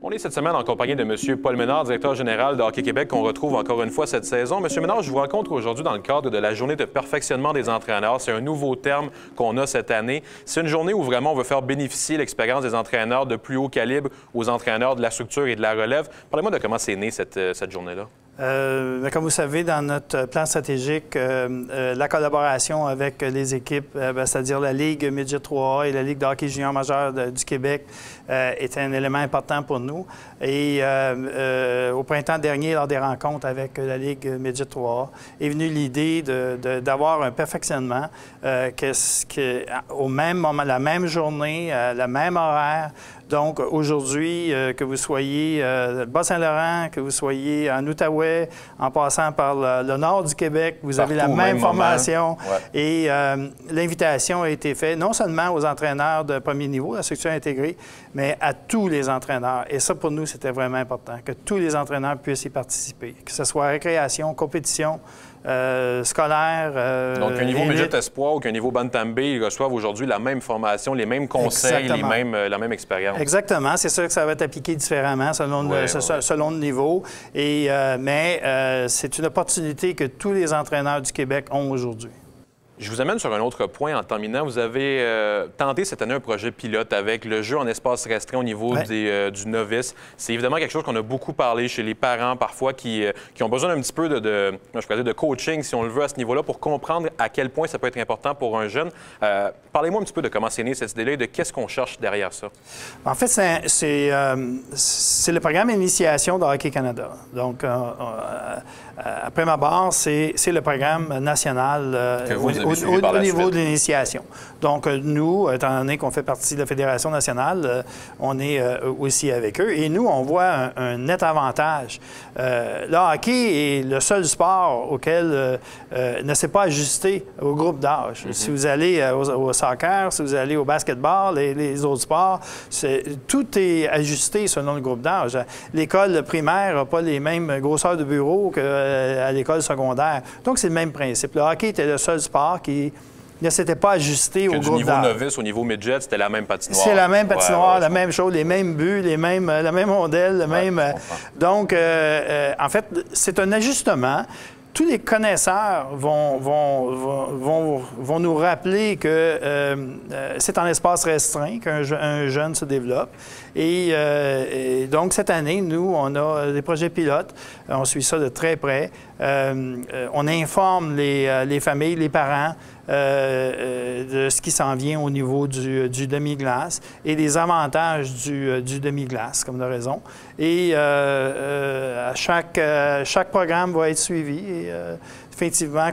On est cette semaine en compagnie de M. Paul Ménard, directeur général de Hockey Québec, qu'on retrouve encore une fois cette saison. M. Ménard, je vous rencontre aujourd'hui dans le cadre de la journée de perfectionnement des entraîneurs. C'est un nouveau terme qu'on a cette année. C'est une journée où vraiment on veut faire bénéficier l'expérience des entraîneurs de plus haut calibre aux entraîneurs de la structure et de la relève. Parlez-moi de comment c'est né cette journée-là. Comme vous savez, dans notre plan stratégique, la collaboration avec les équipes, c'est-à-dire la Ligue Midget 3A et la Ligue de hockey junior majeur du Québec, était un élément important pour nous. Et au printemps dernier, lors des rencontres avec la Ligue Midget 3A, est venue l'idée d'avoir un perfectionnement au même moment, la même journée, la même horaire. Donc, aujourd'hui, que vous soyez Bas-Saint-Laurent, que vous soyez en Outaouais, en passant par le nord du Québec, vous avez la même formation. Ouais. Et l'invitation a été faite non seulement aux entraîneurs de premier niveau, la structure intégrée, mais à tous les entraîneurs. Et ça, pour nous, c'était vraiment important, que tous les entraîneurs puissent y participer, que ce soit récréation, compétition, scolaire. Donc, qu'un niveau Midget Espoir ou qu'un niveau Bantam B, ils reçoivent aujourd'hui la même formation, les mêmes conseils, la même expérience. Exactement. C'est sûr que ça va être appliqué différemment selon le niveau. Mais c'est une opportunité que tous les entraîneurs du Québec ont aujourd'hui. Je vous amène sur un autre point en terminant. Vous avez tenté cette année un projet pilote avec le jeu en espace restreint au niveau du novice. C'est évidemment quelque chose qu'on a beaucoup parlé chez les parents parfois qui ont besoin d'un petit peu de coaching, si on le veut, à ce niveau-là pour comprendre à quel point ça peut être important pour un jeune. Parlez-moi un petit peu de comment c'est né cette idée-là et de qu'est-ce qu'on cherche derrière ça. En fait, c'est le programme Initiation de Hockey Canada. Donc, après ma barre, c'est le programme national au niveau de l'initiation. Donc, nous, étant donné qu'on fait partie de la Fédération nationale, on est aussi avec eux. Et nous, on voit un net avantage. Le hockey est le seul sport auquel ne s'est pas ajusté au groupe d'âge. Si vous allez au soccer, si vous allez au basketball, les autres sports, tout est ajusté selon le groupe d'âge. L'école primaire n'a pas les mêmes grosseurs de bureau qu'à l'école secondaire. Donc, c'est le même principe. Le hockey était le seul sport qui ne s'était pas ajusté au groupe d'âge. Au niveau novice, au niveau midget, c'était la même patinoire. C'est la même patinoire, la même chose, les mêmes buts, la même rondelle, le même... Donc, en fait, c'est un ajustement. Tous les connaisseurs vont nous rappeler que c'est en espace restreint qu'un jeune se développe. Et donc, cette année, nous, on a des projets pilotes. On suit ça de très près. On informe les familles, les parents de ce qui s'en vient au niveau du demi-glace et des avantages du demi-glace, comme de raison. Et chaque programme va être suivi. Et, effectivement,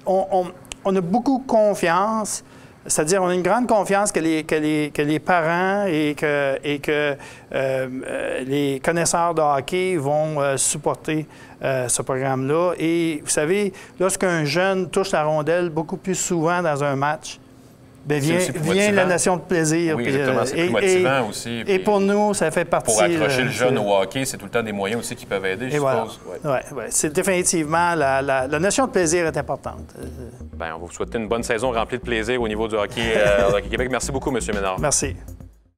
on a beaucoup confiance. C'est-à-dire, on a une grande confiance que les parents et que les connaisseurs de hockey vont supporter ce programme-là. Et vous savez, lorsqu'un jeune touche la rondelle beaucoup plus souvent dans un match, vient la notion de plaisir. Oui, exactement. C'est plus motivant aussi. Et pour nous, ça fait partie... Pour accrocher le jeune au hockey, c'est tout le temps des moyens aussi qui peuvent aider, je suppose. Voilà. Oui. C'est définitivement... La notion de plaisir est importante. Bien, on vous souhaite une bonne saison remplie de plaisir au niveau du hockey, Hockey Québec. Merci beaucoup, M. Ménard. Merci.